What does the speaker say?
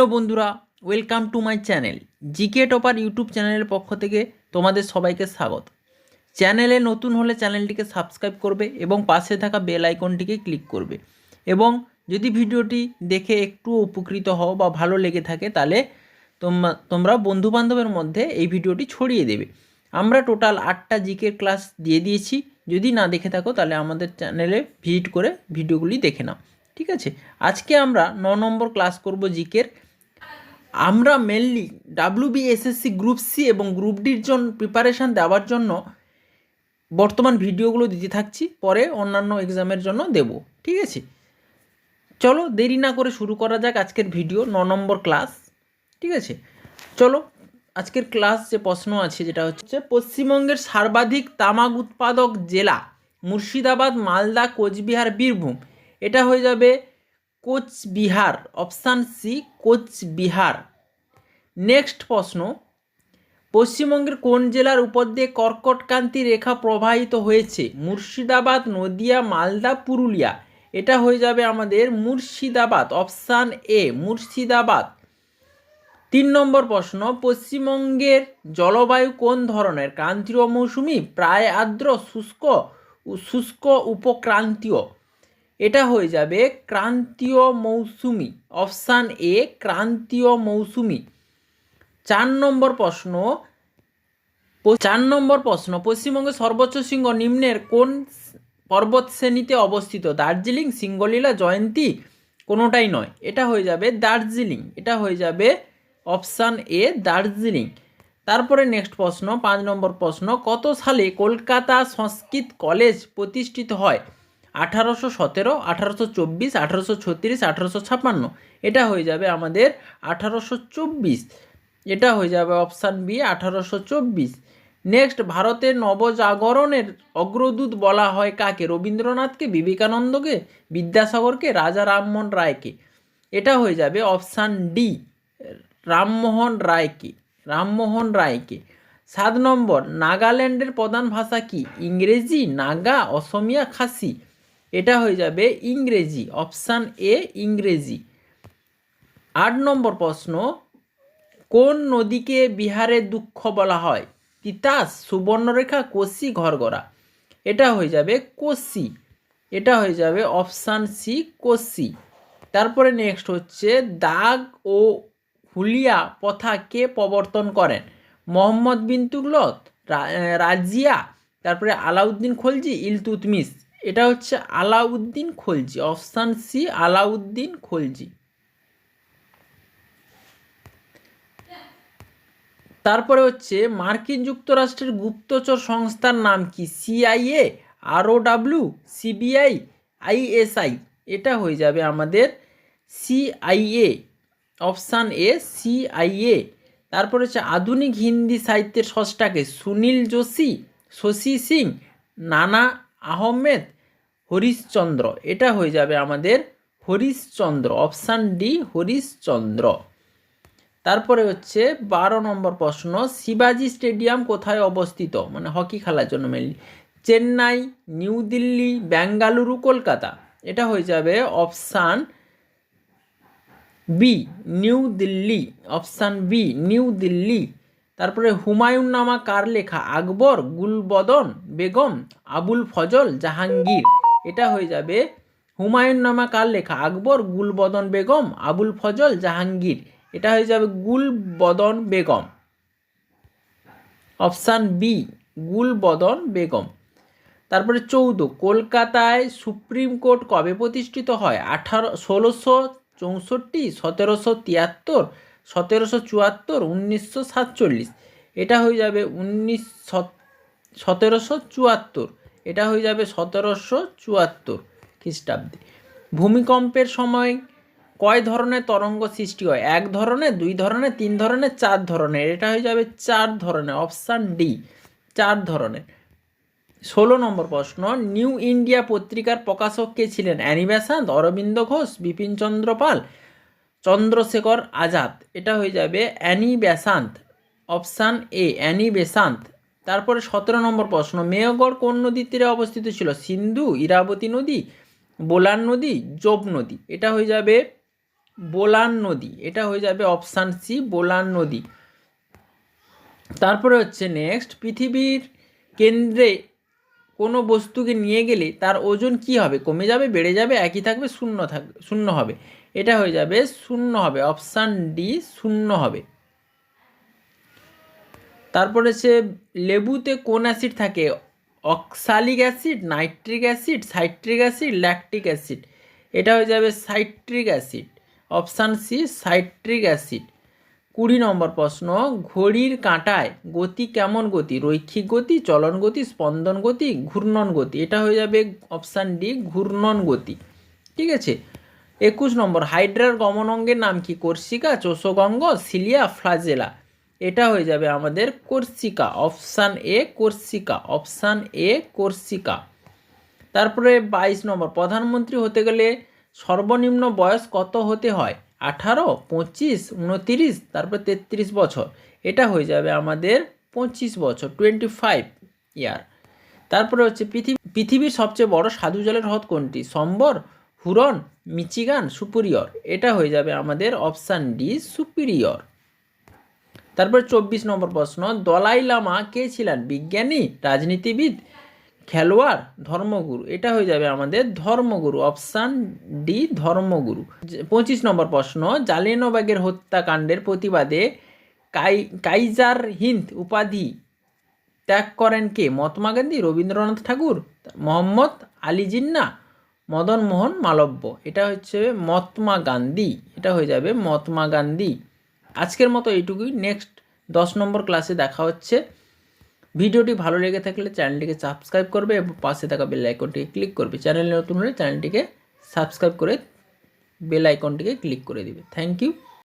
Hello বন্ধুরা, welcome to my channel. GK topper YouTube চ্যানেলের পক্ষ থেকে তোমাদের সবাইকে স্বাগত। চ্যানেলে নতুন হলে চ্যানেলটিকে সাবস্ক্রাইব করবে এবং পাশে থাকা বেল আইকনটিকে ক্লিক করবে। এবং যদি ভিডিওটি দেখে একটু উপকৃত হও বা ভালো লেগে থাকে তাহলে তোমরা বন্ধুবান্ধবের মধ্যে এই ভিডিওটি ছড়িয়ে দেবে। আমরা টোটাল 8টা জিকের ক্লাস দিয়ে দিয়েছি। যদি না দেখে থাকো তাহলে আমাদের চ্যানেলে ভিজিট করে ভিডিওগুলি দেখে নাও, ঠিক আছে। আজকে আমরা 9 নম্বর ক্লাস করব জিকের। আমরা মেনলি WBSSC গ্রুপ সি এবং গ্রুপ ডির জন্য প্রিপারেশান দেওয়ার জন্য বর্তমান ভিডিওগুলো দিতে থাকছি, পরে অন্যান্য এক্সামের জন্য দেব, ঠিক আছে। চলো দেরি না করে শুরু করা যাক আজকের ভিডিও 9 নম্বর ক্লাস, ঠিক আছে। চলো আজকের ক্লাস যে প্রশ্ন আছে যেটা হচ্ছে পশ্চিমবঙ্গের সর্বাধিক তামাক উৎপাদক জেলা মুর্শিদাবাদ, মালদা, কোচবিহার, বীরভূম। এটা হয়ে যাবে Cooch Behar, option C Cooch Behar. Next প্রশ্ন, পশ্চিমবঙ্গের কোন জেলার উপর দিয়ে কর্কটক্রান্তি রেখা প্রবাহিত হয়েছে? মুর্শিদাবাদ, নদিয়া, মালদা, পুরুলিয়া। এটা হয়ে যাবে আমাদের মুর্শিদাবাদ, অপশান এ মুর্শিদাবাদ। 3 নম্বর প্রশ্ন, পশ্চিমবঙ্গের জলবায়ু কোন ধরনের? ক্রান্তীয় মৌসুমি, প্রায় আর্দ্র, শুষ্ক উপক্রান্তীয়। এটা হয়ে যাবে ক্রান্তীয় মৌসুমি, অপশান এ ক্রান্তীয় মৌসুমি। 4 নম্বর প্রশ্ন, পশ্চিমবঙ্গের সর্বোচ্চ শৃঙ্গ নিম্নের কোন পর্বত শ্রেণীতে অবস্থিত? দার্জিলিং, সিঙ্গলীলা, জয়ন্তী, কোনোটাই নয়। এটা হয়ে যাবে দার্জিলিং, এটা হয়ে যাবে অপশান এ দার্জিলিং। তারপরে নেক্সট প্রশ্ন, 5 নম্বর প্রশ্ন, কত সালে কলকাতা সংস্কৃত কলেজ প্রতিষ্ঠিত হয়? 1817, 1824, 1836, 1856। এটা হয়ে যাবে আমাদের 1824। এটা হয়ে যাবে অপশান বি 1824। নেক্সট, ভারতের নবজাগরণের অগ্রদূত বলা হয় কাকে? রবীন্দ্রনাথকে, বিবেকানন্দকে, বিদ্যাসাগরকে, রাজা রামমোহন রায়কে। এটা হয়ে যাবে অপশান ডি রামমোহন রায়কে। 7 নম্বর, নাগাল্যান্ডের প্রধান ভাষা কি? ইংরেজি, নাগা, অসমিয়া, খাসি। এটা হয়ে যাবে ইংরেজি, অপশান এ ইংরেজি। 8 নম্বর প্রশ্ন, কোন নদীকে বিহারের দুঃখ বলা হয়? তিতাস, সুবর্ণরেখা, কোসি, ঘরগড়া। এটা হয়ে যাবে কোসি, এটা হয়ে যাবে অপশান সি কোসি। তারপরে নেক্সট হচ্ছে দাগ ও হুলিয়া প্রথা কে প্রবর্তন করেন? মোহাম্মদ বিন তুগলক, রাজিয়া, তারপরে আলাউদ্দিন খলজি, ইলতুৎমিশ। এটা হচ্ছে আলাউদ্দিন খলজি, অপশান সি আলাউদ্দিন খলজি। তারপরে হচ্ছে মার্কিন যুক্তরাষ্ট্রের গুপ্তচর সংস্থার নাম কি? CIA, ROW, CBI, ISI। এটা হয়ে যাবে আমাদের CIA, অপশান এ CIA। তারপরে হচ্ছে আধুনিক হিন্দি সাহিত্যের স্রষ্টাকে? সুনীল যোশী, শশী সিং, নানা আহমেদ, হরিশচন্দ্র। এটা হয়ে যাবে আমাদের হরিশচন্দ্র, অপশান ডি হরিশচন্দ্র। তারপরে হচ্ছে 12 নম্বর প্রশ্ন, শিবাজি স্টেডিয়াম কোথায় অবস্থিত? মানে হকি খেলার জন্য মেনলি। চেন্নাই, নিউ দিল্লি, বেঙ্গালুরু, কলকাতা। এটা হয়ে যাবে option B New Delhi, option B New Delhi. তারপরে হুমায়ুন নামা কার লেখা? আকবর, গুলবদন বেগম, আবুল ফজল, জাহাঙ্গীর। এটা হয়ে যাবে হুমায়ুন নামা কার লেখা? আকবর, গুলবদন বেগম, আবুল ফজল, জাহাঙ্গীর। এটা হয়ে যাবে গুলবদন বেগম, অপশান বি গুলবদন বেগম। তারপরে 14, কলকাতায় সুপ্রিম কোর্ট কবে প্রতিষ্ঠিত হয়? 1664, 1773, 1774, 1947। এটা হয়ে যাবে 1774। এটা হয়ে যাবে 1774 খ্রিস্টাব্দে। ভূমিকম্পের সময় কয় ধরনের তরঙ্গ সৃষ্টি হয়? 1 ধরনের, 2 ধরনের, 3 ধরনের, 4 ধরনের। এটা হয়ে যাবে 4 ধরনের, অপশান ডি 4 ধরনের। 16 নম্বর প্রশ্ন, নিউ ইন্ডিয়া পত্রিকার প্রকাশক কে ছিলেন? Annie Besant, Aurobindo Ghosh, Bipinchandra Pal, Chandrashekhar Azad. এটা হয়ে যাবে Annie Besant, option A Annie Besant. তারপরে 17 নম্বর প্রশ্ন, মেয়গড় কোন নদীর তীরে অবস্থিত ছিল? সিন্ধু, ইরাবতী নদী, বোলান নদী, জোব নদী। এটা হয়ে যাবে বোলান নদী, এটা হয়ে যাবে অপশান সি বোলান নদী। তারপরে হচ্ছে নেক্সট, পৃথিবীর কেন্দ্রে কোনো বস্তুকে নিয়ে গেলে তার ওজন কি হবে? কমে যাবে, বেড়ে যাবে, একই থাকবে, শূন্য হবে? এটা হয়ে যাবে শূন্য হবে, অপশান ডি শূন্য হবে। তারপরে হচ্ছে লেবুতে কোন অ্যাসিড থাকে? Oxalic acid, nitric acid, citric acid, lactic acid? এটা হয়ে যাবে citric acid, option C citric acid. 20 নম্বর প্রশ্ন, ঘড়ির কাঁটায় গতি কেমন গতি? রৈখিক গতি, চলন গতি, স্পন্দন গতি, ঘূর্ণন গতি? এটা হয়ে যাবে অপশান ডি ঘূর্ণন গতি। ঠিক আছে। 21 নম্বর, হাইড্রার গমন অঙ্গের নাম কি? কর্সিকা, চোষক, সিলিয়া, ফ্লাজেলা? এটা হয়ে যাবে আমাদের কর্সিকা, অপশান এ কর্সিকা, অপশান এ কর্সিকা। তারপরে 22 নম্বর, প্রধানমন্ত্রী হতে গেলে সর্বনিম্ন বয়স কত হতে হয়? 18, 25, 29, তারপরে 33 বছর? এটা হয়ে যাবে আমাদের 25 বছর, 25 ইয়ার। তারপরে হচ্ছে পৃথিবীর সবচেয়ে বড় স্বাদু জলের হ্রদ কোনটি? সম্বর, হুরন, মিচিগান, সুপিরিয়র? এটা হয়ে যাবে আমাদের অপশান ডি সুপিরিয়র। তারপর 24 নম্বর প্রশ্ন, দলাই লামা কে ছিলেন? বিজ্ঞানী, রাজনীতিবিদ, খেলোয়াড়, ধর্মগুরু? এটা হয়ে যাবে আমাদের ধর্মগুরু, অপশান ডি ধর্মগুরু। 25 নম্বর প্রশ্ন, জালিয়ানবাগের হত্যাকাণ্ডের প্রতিবাদে কাইজার হিন্দ উপাধি ত্যাগ করেন কে? মহাত্মা গান্ধী, রবীন্দ্রনাথ ঠাকুর, মোহাম্মদ আলী জিন্নাহ, মদন মোহন মালব্য? এটা হচ্ছে মহাত্মা গান্ধী, এটা হয়ে যাবে মহাত্মা গান্ধী। আজকের মতো এইটুকুই। নেক্সট 10 নম্বর ক্লাসে দেখা হচ্ছে। ভিডিওটি ভালো লেগে থাকলে চ্যানেলটিকে সাবস্ক্রাইব করবে এবং পাশে থাকা বেল আইকনটিকে ক্লিক করবে। চ্যানেলে নতুন হলে চ্যানেলটিকে সাবস্ক্রাইব করে বেল আইকনটিকে ক্লিক করে দিবে। Thank you.